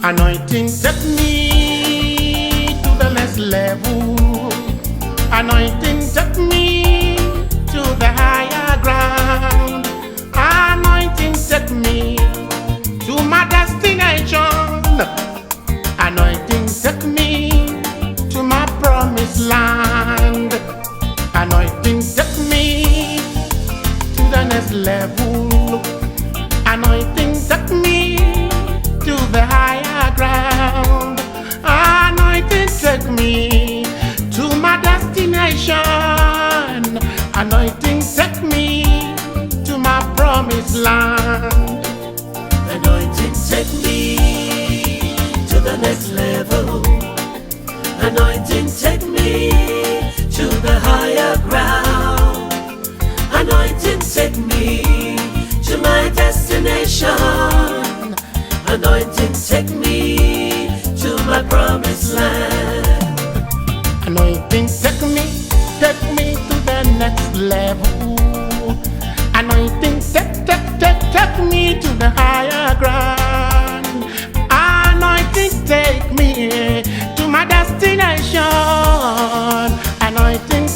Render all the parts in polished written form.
Anointing take me to the next level. Anointing take me to the higher ground. Anointing take me to my destination. Anointing take me to my promised land. Anointing take me to the next level. Anointing take me to the higher ground. Anointing take me to my destination. Anointing take me to my promised land. Anointing take me to the next level. Anointing take me to the higher ground. Anointing take me to my destination. Anointing take me to my promised land. Anointing take me to the next level. Anointing take me to the higher ground. Anointing take me to my destination. Anointing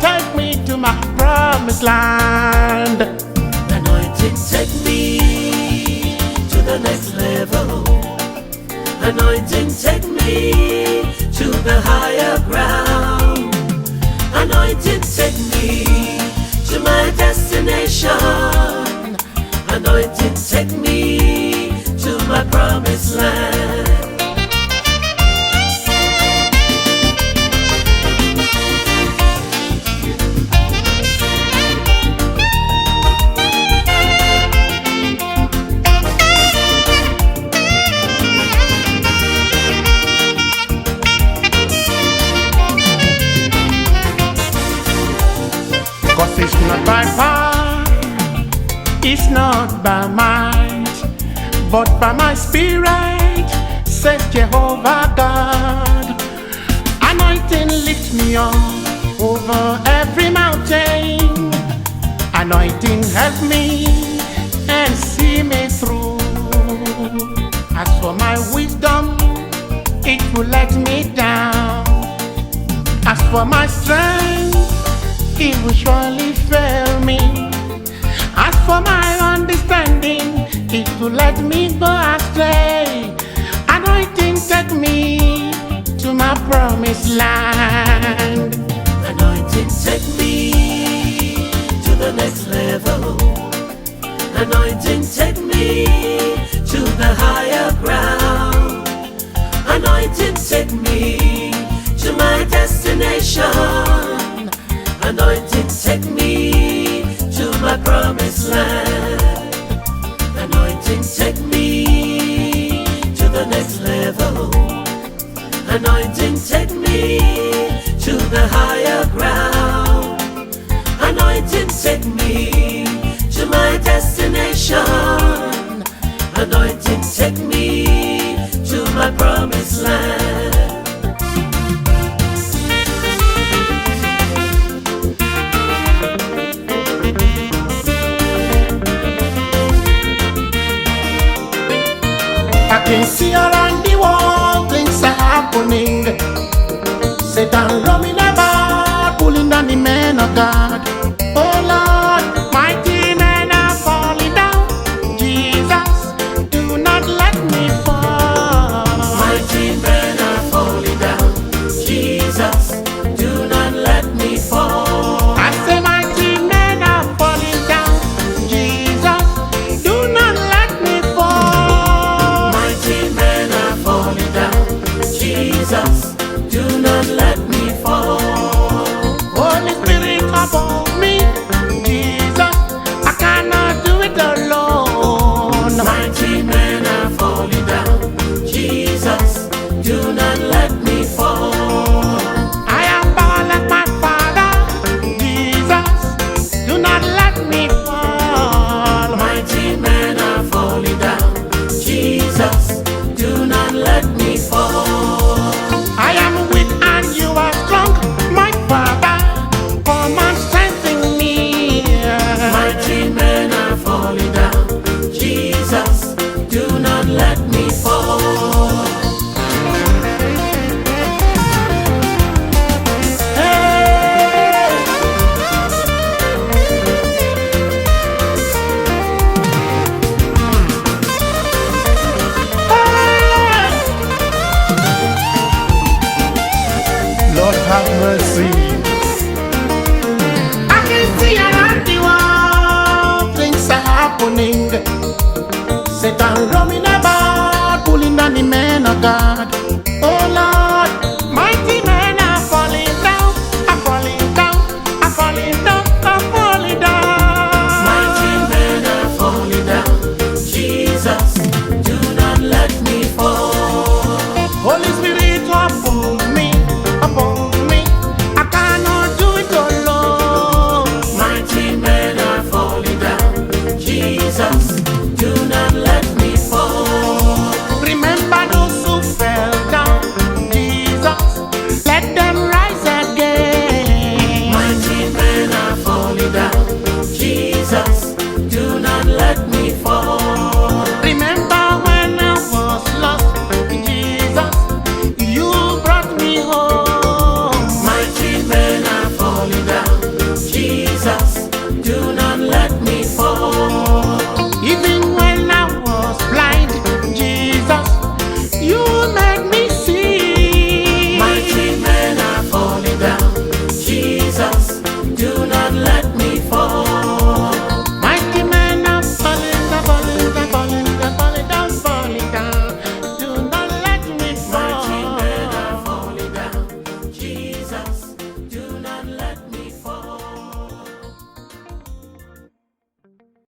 take me to my promised land. Anointing take me to the next level. Anointing take me to the higher ground. Anointing take me to my destination. Anointing take me to my promised land. Cause it's not by power, it's not by might, but by my spirit, says Jehovah God. Anointing lifts me up over every mountain. Anointing helps me and see me through. As for my wisdom, it will let me down. As for my strength, it will surely fail me. As for my understanding, it will let me go astray. Anointing take me to my promised land. Anointing take me to the next level. Anointing take me to the higher ground. Anointing take me to my destination. Anointing take me to my promised land. Anointing take me to the next level. Anointing take me to the higher ground. Anointing take me to my destination. Anointing take me to my promised land. I can see around the world things are happening. Satan roaming about, pulling down the men of God. Oh Lord, mighty men are falling down. Jesus, do not let me fall. Mighty men are falling down. Jesus, do not let me fall. I say mighty men are falling down. Jesus, do not let me fall. Mighty men are falling down. Jesus, do not let me fall. Holy Spirit above mercy. I can see around the world things are happening. Satan roaming about, pulling down the men of God.